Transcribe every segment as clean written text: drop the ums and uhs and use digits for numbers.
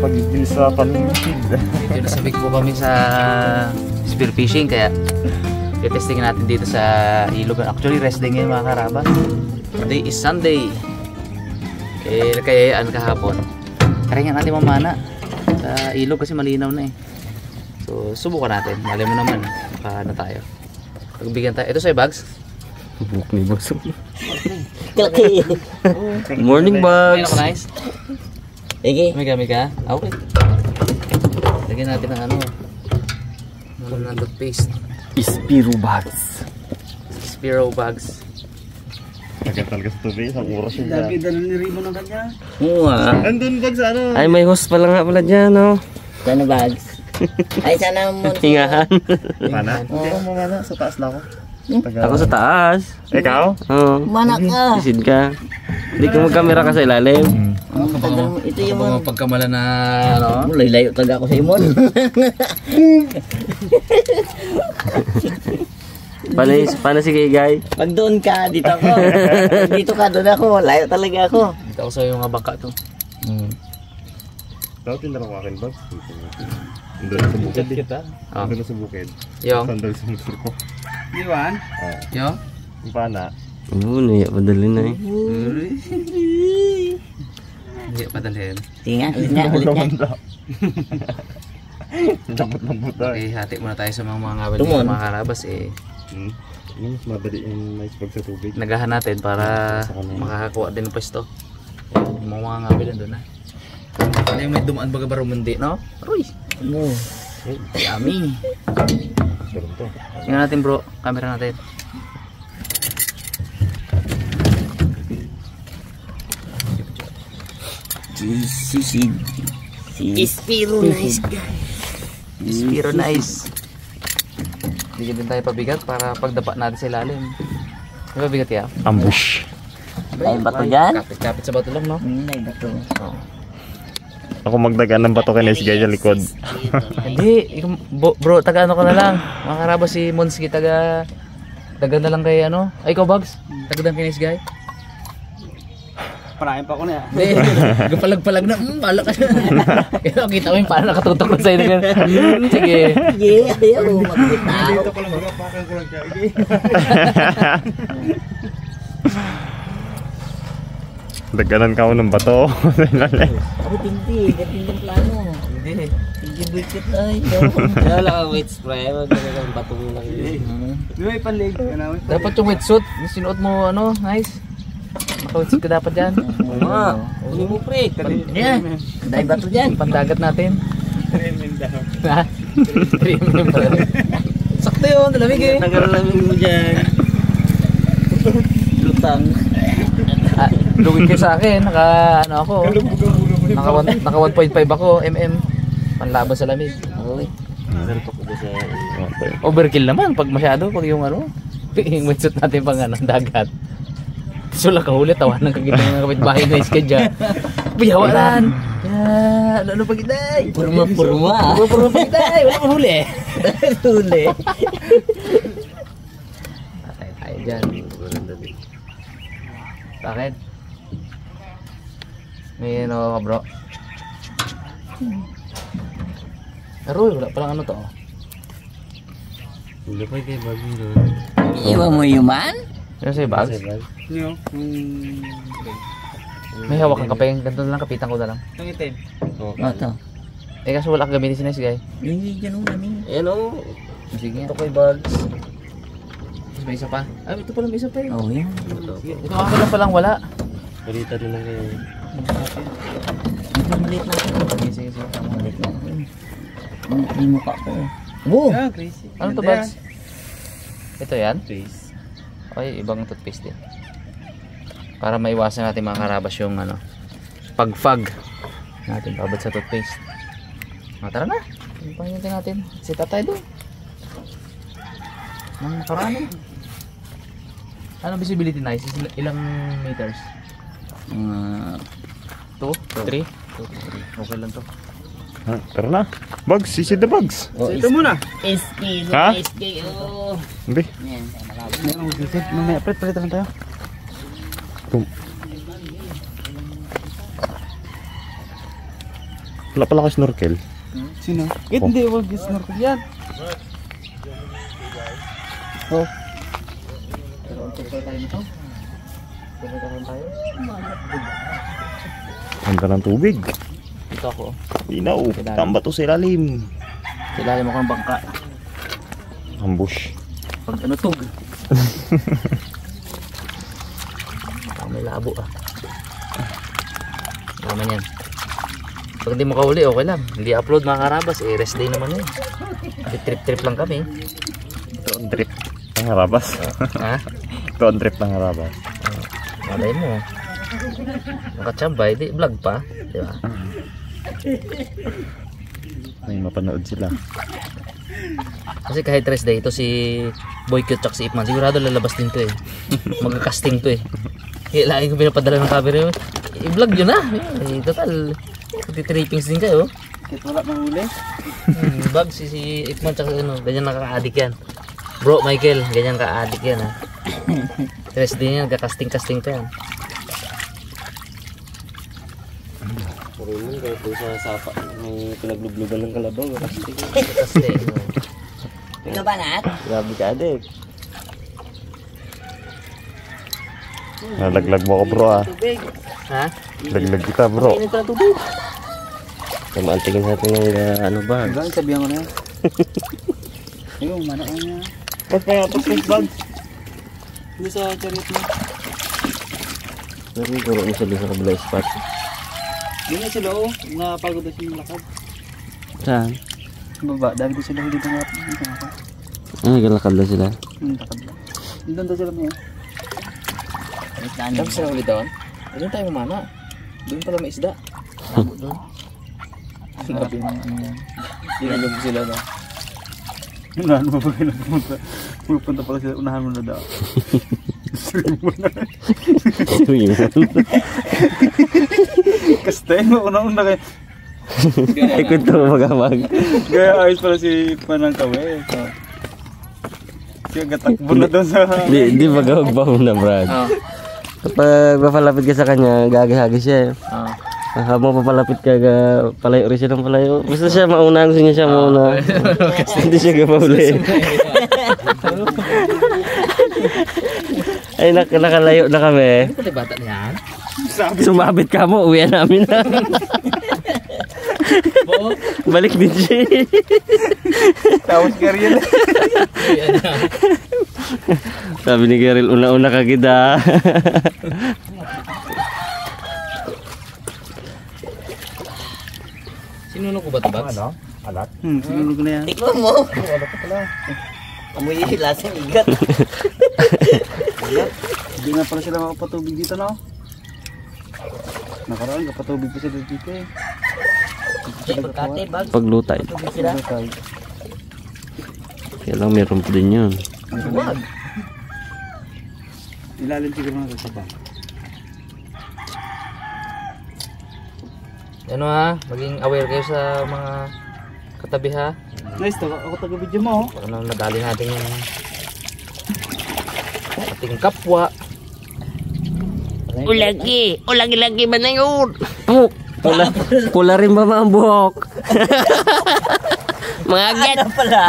pag-ibig sa pamimigid. Dito nasabik po kami sa spearfishing kaya i-testing natin dito sa ilog. Actually rest day ngayon mga karabas. Today is Sunday. Kayaan kahapon. Karingan natin mamana sa ilog kasi malinaw na eh. So subukan natin. Malay mo naman paano tayo. Pagbigyan tayo. Ito sa'yo bags. Buk ni Bags. Morning Bags. Ayun ako nice. Mega. Okay. Lagyan natin ng ano. Ng toothpaste. Spiro Bags. Spiro bags. Agad talaga sa tubig, isang oras yun. Dami dala ni Rimo ng kanya. Oo ah. Andun bag sa ano? Ay may host pala nga pala dyan oh. Sana Bags. Ay sana mo. Hingahan. Mana? Hindi ako mamana, sa taas na ako. Ako sa taas. Ikaw? Oo. Mana ka. Isid ka. Hindi ka magkamera ka sa ilalim. Ito yung mga pagkamala na ano. layo talaga ako sa imon. Paano si Kigay? Pag doon ka, dito ako. Dito ka, doon ako. Layo talaga ako. Dito ako sa yung mga bangka to. Dapat yung lang akin bag. Andun na sa bukid eh. Kita. Andun na sa bukid. Yung. Sandal sa motor ko. Iwan? Yung. Yung pana. Oo, naiyak padali na eh. Hindi padalhin. Tinga, ulit niya. Lambot-lambot na. Okay, hati muna tayo sa mga ngawil Tumon. ng mga karabas eh. Mas madali yung mais bag sa tubig. Nagahan natin para makakakuha din ng pwesto. Yung mga ngawil nandun na. Ano yung may dumaan baga barumundi, no? Aroy! Yummy! Sarap to. Tingnan natin bro, camera natin. Spiro nice guy. Spiro nice. Bigyan din tayo pabigat para pagdapa natin sa ilalim. May pabigat ya? Ambush. Ay, bato dyan? Kapit sa bato lang, no? Ay, bato. Oo. Ako magdagaan ng bato kay Nessie guys sa likod. Hindi, bro, taga ano ka na lang. Mga karabas si Monski, taga na lang kay ano. Ay, ikaw Bugs? Taga ng kinis guy? Parahin pa ko na. Hindi, gapalag-palag na. Balak ka na. Kaya kita mo yung paano nakatutok na sa'yo na gano'n. Sige. Sige, ayaw. Magbitaw. Dito ko lang magapakan ko lang siya. Daganan ka mo ng bato. Ako tinti. Gatindang plano. Hindi. Tinti buikit ay. Kaya lang ang weight spray. Magkakaroon bato mo lang yun. May panlig. Dapat yung wetsuit. Yung sinuot mo, ano, nice. Naka-wetsuit ka dapat dyan. Oo nga. Uli mo pre. Yeah. Dahil bato dyan. Pandagat natin. Ha? 3mm pa rin. Sakto yun, talamig eh. Nagalamin mo dyan. Lutang. Luwin kayo sa akin, naka ano ako. Naka 1.5 ako mm. Panlaban sa lamig. Okay. Overkill naman pag masyado, pag yung ano, yung wetsuit natin pang ano, dagat. Sula ka huli, tawanan ka kita ng kapitbahay na iska dyan. Biyawanan! Ano pa kita? Purma. Purma pa kita, wala pa huli. Huli. Patay tayo dyan. Bakit? May ano ka bro? Aroy, wala palang ano to. Wala pa kayo bago doon. Iwan mo yung man? Ano sa'yo bags? May hawak kang kapeng, ganito na lang, kapitan ko na lang. Ito. Eh kaso wala kang gamitin si Nice guy. Hindi dyan ang namin. Ayan o. Sige. Ito ko yung bags. Tapos may isa pa. Ah, ito pala may isa pa eh. Oh, yan. Ito ako lang palang wala. Balita na lang kayo. Malit na. Sige. Malit na. May mukha ko. Wow! Ano to bags? Ito yan? Ay, ibang toothpaste din. Para maiwasan natin mga karabas yung ano, pagfag natin pabot sa toothpaste. Tara na. Pangyatin natin. Sita tayo doon. Nang nakaraan eh. Ano visibility nice? Ilang meters? 2? 3? 2, 3. Okay lang to. Tara na. Bugs, sisid na bugs. Ito muna. SK. Ha? SK. Oh. Hindi. Yan. Mamaya, palit lang tayo. Wala pala ka snorkel. Sino? Hindi, wag snorkel yan. Oh. Handa ng tubig. Ito ako. Inaw. Tamba to sa ilalim. Kilala mo kang bangka. Ambush. Pag ano tug. May labo ah. Naman yan. Pag hindi mo kahuli, okay lang. Hindi upload mga karabas, eh rest day naman yun. Trip-trip lang kami. Ito ang trip ng harabas. Ha? Ito ang trip ng harabas. Malay mo. Nakachambay, di vlog pa. Di ba? Ay, mapanood sila. Kasi kahit rest day, ito si Boy Cute at si Ipman, sigurado lalabas din to eh. Mag-casting to eh. Kaya lagi ko pinapadala ng camera yun. I-vlog yun na. Eh, total. Trippings din kayo. Kahit wala mahuli. Bag si Ipman tsaka ano, ganyan nakaka-addict yan. Bro Michael, ganyan ka-addict yan ha. Rest day yan, kakasting-casting to yan. Marunong kahit doon sa sapa. May pinaglubluban ng kalabaw. Casting. Ito ba nat? Grabe ka, adik. Nalaglag mo ako bro ah. Ha? Laglag kita bro. Maantingin natin ng ano ba? Hanggang sabihan ko na yan. Ayun, mana ko niya. Pagpapos yung bag. Hindi sa chariot mo. Nariguro niya sa doon sa kabila spot. Hindi na sila oh. Napagod na siya lakad. Saan? Baba, dahil doon sila huli ng mga ako. Ay, galakad na sila. Lakad lang. Doon daw sila mo yan. Tapos sila ulit doon? Doon tayo mamana. Doon pala may isda. Doon. Sabi mo ano yan. Dinalog sila na. Unahan mo ba kayo na pumunta? Pupunta pala sila, unahan mo na daw. Stream mo na. Kaste mo, una-una kayo. Ay, kwento mo magamag. Gaya ayos pala si Panang Kawe. Siya gatakbo na doon sa... Di magawag ba na, Brad? Oo. Kapag mapalapit ka sa kanya, gagahagi siya. Oo. Habang papalapit ka, palayo rin siya ng palayo. Basta siya mauna, gusto niya siya mauna. Hindi siya gapahuli. Ay, nakalayo na kami. Ano pala yung bata niyan? Sumabit ka mo, uwi namin na. Balik din siya. Tapos ka rin. Sabi ni Geril, una-una ka kita. Sinunog ko ba ito, Bags? Ano? Alat? Sinulog na yan. Tikman mo. Amoy lasang igat. Hindi na pala sila makapatubig dito no? Nakaraan, kapatubig pa sila dito eh. Pagkate, bag. Paglutay. Sila. Kaya lang meron pa din yun. Wag. Ilalim siguro na sa bag. Ano ha? Maging aware kayo sa mga katabi ha. Nice, ako taga-video mo. Baka na nadali natin yung ating kapwa. Ulagi ba na yun? Pula rin ba ang buhok? Mga get. Ano pala?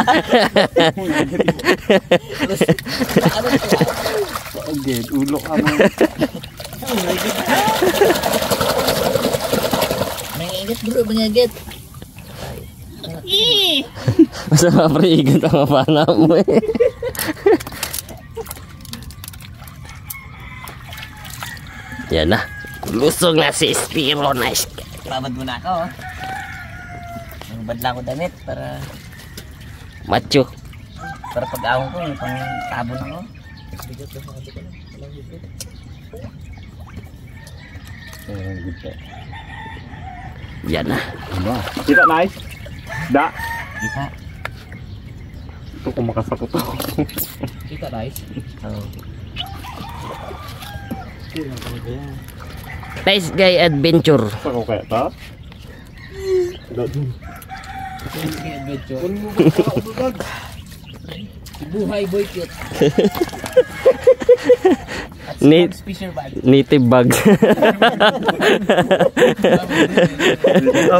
Okay, ulo ka mo. Mangingat bro, mangingat. Masa mapariigan ang mapana mo eh. Yan na. Lusog na si Spiro. Nice. Babad mo na ako. Babad lang ako damit para Macho. pag-ahon ko, yung pang tabon ako. Yan na. Kita nice? Da. Kita. Ito kung makasakot ako. Kita guys. Nice guy adventure. Sako kaya ta? Buhay Boy Cute. Fisher bag. Native bag.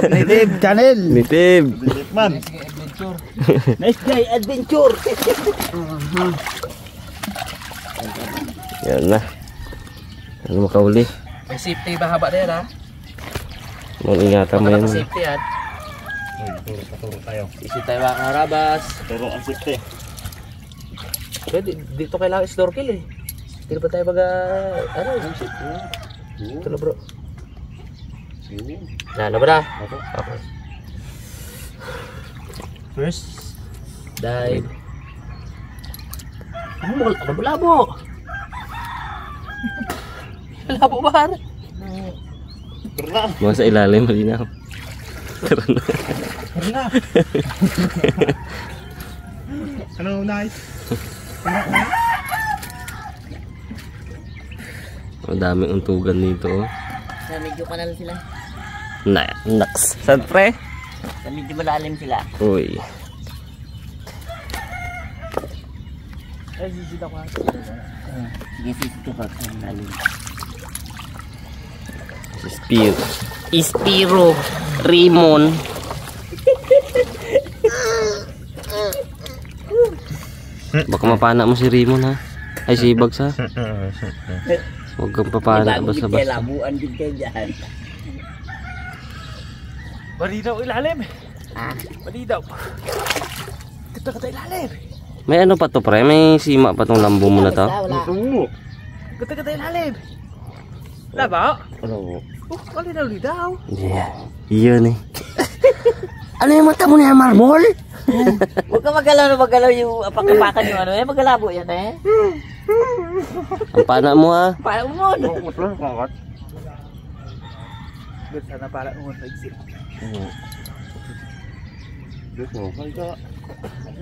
Native channel. Native. Man. Adventure. Nice guy, adventure. Yan na. Ano makauli? May safety ba haba din ha? Mag-ingatan mo yan. Safety yan. Turo tayo. Isi tayo mga karabas. Turo ang safety. Pwede, dito kailangan snorkel eh. Hindi ba tayo baga, ano? Ito na bro. Na ba na? Okay. First, dive. Labo. Labo ba? Mga sa ilalim, malinaw. Ano, nice? Ang daming untugan dito. Oh. Sa medyo kanal sila. Naks. Saan pre? Sa medyo malalim sila. Uy. Ay, sisit ako. Sige, sisit ka pa. Malalim. Ispiro. Rimon. Baka mapana mo si Rimon ha. Ay si Bags ha. Huwag kang papana basta-basta. Labuan din kayo dyan. Malinaw ilalim. Ah? Malinaw. Ganda ilalim. May ano pa to pre? May sima pa tong lambo mo na to? Wala. Ganda ilalim. Wala ba? Ano? Malinaw. Yeah. Iyon eh. Ano yung mata mo na yan, marmol? Huwag ka magalaw yung apakapakan yung ano eh. Magalabo yan eh. Ang pana mo ha. Parang mo. Sana para mo sa exit.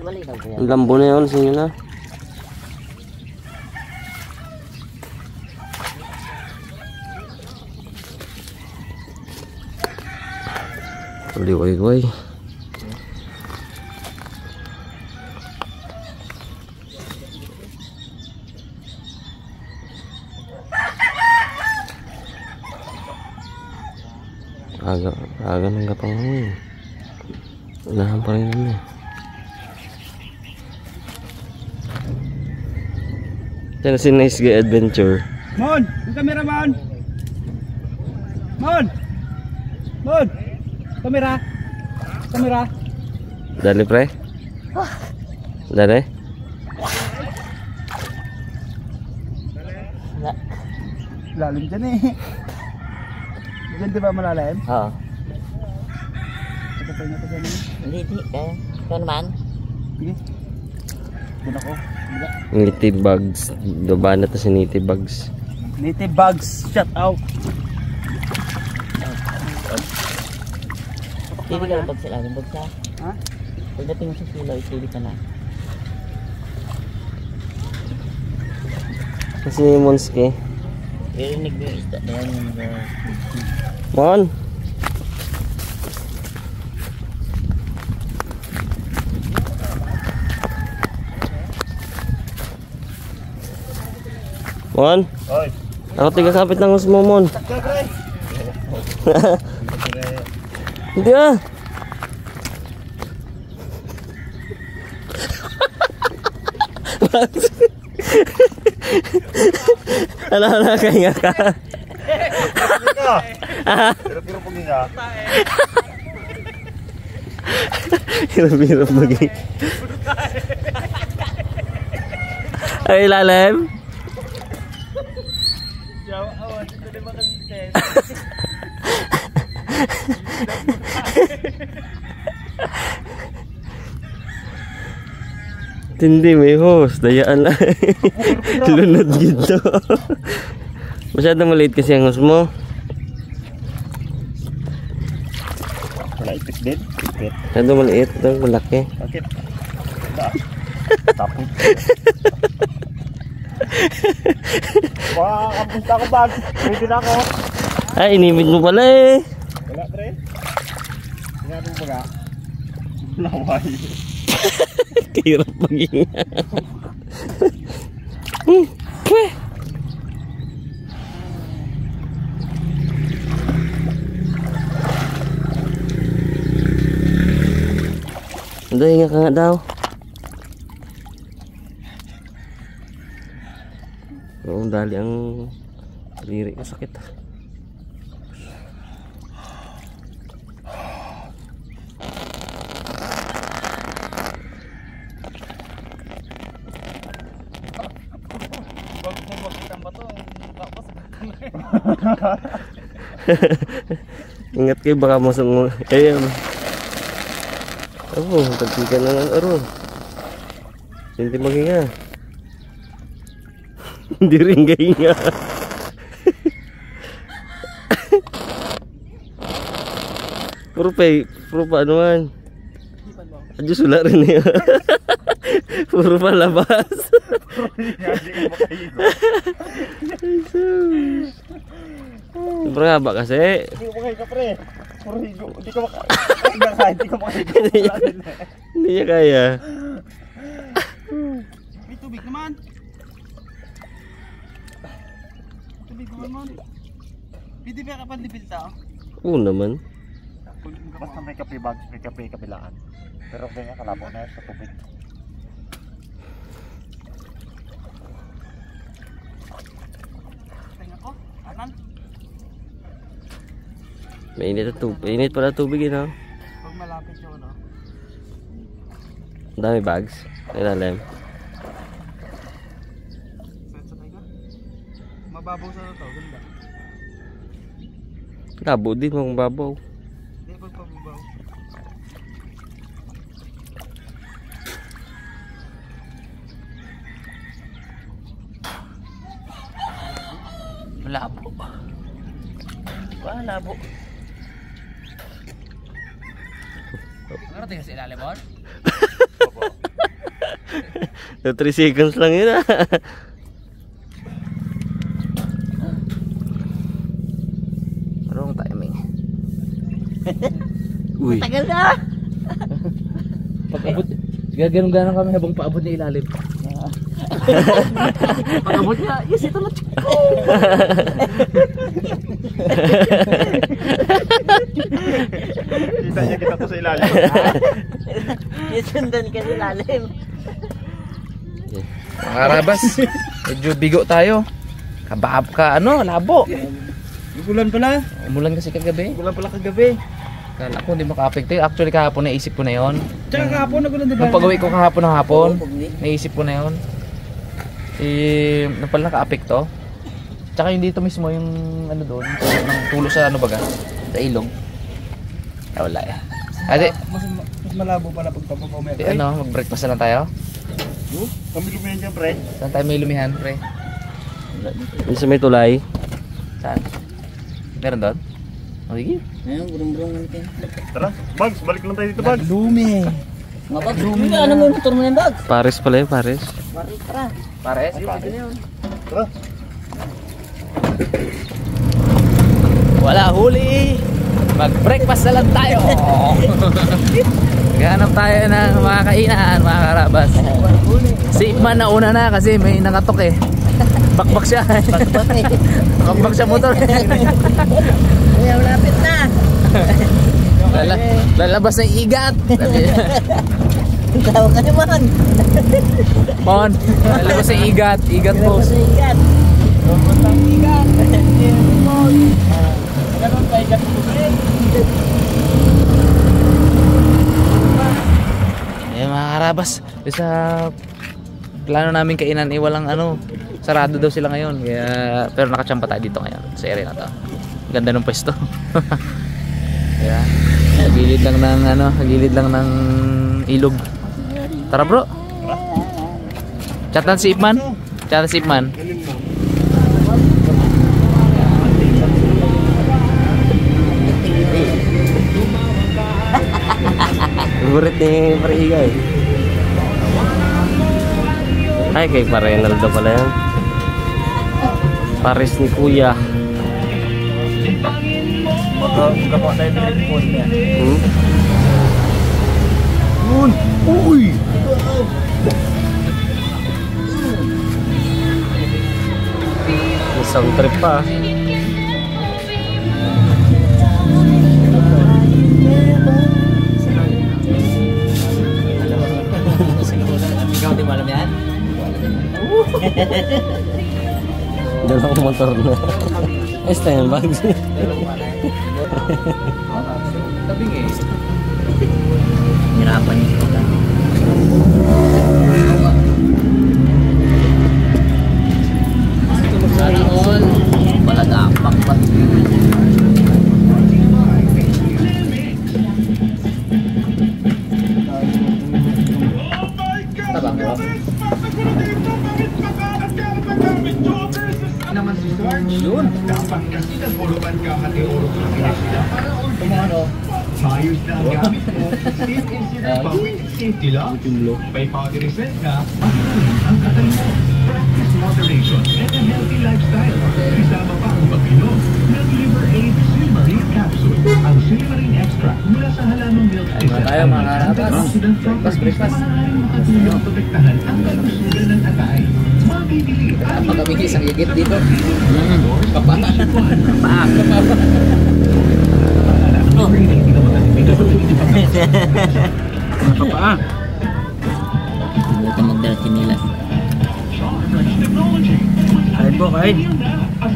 Malinaw ko yan. Ang lambo na yun sa inyo na. Uy. Aga ng gapang hangin. Unahan pa rin naman eh. Yan si Nice Guy Adventure. Mon! Yung cameraman! Mon! Kamera! Dali pre. Dali. Lalim dyan eh. Dyan di ba malalim? Oo. Patay na ito dyan eh. Hindi. Ikaw naman. Sige. Doon ako. Bila. Native Bugs. Doba na to si Native Bugs. Native Bugs. Shout out. Pili ka na pag sila. Bag ka. Ha? Pagdating mo sa sila, pili ka na. Kasi Monske. Ririnig mo yung isda na yan. Mon! Mon! Oy. Ako tigakapit ng hus mo, Mon. Hindi ah! Ano kahinga ka? Pero pagin ka. Hirap-hirap maging. Ay, lalim. Tindi may host, dayaan lang. Lunod gito. Masyadong maliit kasi ang host mo. Wala ipit din. Ipit. Masyadong maliit, itong malaki. Bakit? Tapos. Wah, kapunta ko bag. Ready na ako. Ay, inimit mo pala eh. Wala pre. Tingnan mo baga. Laway. Hirap maging. Hindi, hinga ka nga daw. Oo, dali ang riri masakit. Ingat kayo baka masang kayo. Oh, tagpikan na ng aron. Hindi maghinga. Hindi rin gahinga. Puro pa ano man. Adyo sula rin niya. Puro pa labas. Sobrang haba kasi. Hindi ko makahiga pre. Puro higo. Hindi ko makahiga. Hindi ko makahiga. Hindi niya kaya. May tubig naman. Tubig naman. Pwede ba ka panlipil tao? Oo naman. Basta may kape bags, may kape kabilaan. Pero ganyan kalabo na sa tubig. Tingnan ko, anan? Mainit pala tubig yun, no? Pag malapit yung ano. Ang dami bags. Ilalim. Sakay ka? Mababaw sa to, ganda. Labo din mong babaw. Hindi pagpababaw. Malabo. Malabo. Nakarating ka sa ilalim, Bon? 3 seconds lang yun, ah. Wrong timing. Uy. Tagal na. Pag-abot, gaganong-ganong kami habang paabot na ilalim. Pag-abot niya, yes, ito na. Kita niya kita to sa ilalim. Isundan ka sa lalim. Mga karabas, medyo bigo tayo. Kabab ka, labo. Ulan pala. Umulan kasi kagabi. Ulan pala kagabi. Kala ko hindi maka-affect. Actually kahapon naisip ko na yon. Tsaka kahapon nagulan diba? Nung pag-uwi ko kahapon ng hapon, naisip ko na yon. Nung pala naka-apekto. Tsaka yung dito mismo yung ano doon, ng tulo sa ano baga, sa ilog. Wala eh. Ate, Mas malabo pala pag papapaw. mag-breakfast na lang tayo. Kami lumayan dyan pre. Saan tayo may lumihan, pre? Yung sa may tulay. Saan? Meron doon? O sige. Ayun, burung-burung natin. Tara, Bags, balik lang tayo dito Bags. Lumi. Mga bag, ano mo motor mo ng bag? Pares pala yun, pares. Mari, tara. Pares? Pare. Tara. Wala huli. Mag-breakfast na lang tayo. Ganap tayo ng mga kainan, mga karabas. Si Ipman na una na kasi may nakatok eh. Bakbak siya. Bakbak siya motor. Ayaw, lapit na. Lalabas ng igat. Tawa ka naman. Mon, lalabas ng igat. Igat po. Igat. Igat. Ganun pa igat po. Eh mga karabas, sa plano namin kainan walang sarado daw sila ngayon. Kaya pero nakachamba tayo dito ngayon sa area na to. Ganda ng pwesto. Kaya gilid lang ng ilog. Tara bro. Chatan si Ipman. Chatan si Ipman. Favorite ni Pariga eh. Ay, kay Parenaldo pala yan. Paris ni Kuya. Magkakuha tayo ng headphone niya. Uy! Isang trip pa. mo alam yan? Dalawang motor na. Ayos na yan, bags. Tabing eh. Hirapan niyo ito. Sana all. Balagapak pa. Tabang ko. Yun. Tumano. Ayos na ang gamit mo. Steve Incident Pawit Safety Lock. May powder reset ka. Ang katay mo. Practice moderation and a healthy lifestyle. Isama pa ang pag-inom ng Liver Aid Silmarine Capsule. Ang Silmarine Extract mula sa halamang milk Ano tayo mga karabas? Breakfast. Makatulong protektahan ang kalusugan ng atay. Mabibili at Pagkabigis ang igit dito. Kapaan. Nakapaa. Bukan magdala sinilas. Kain po, kain. at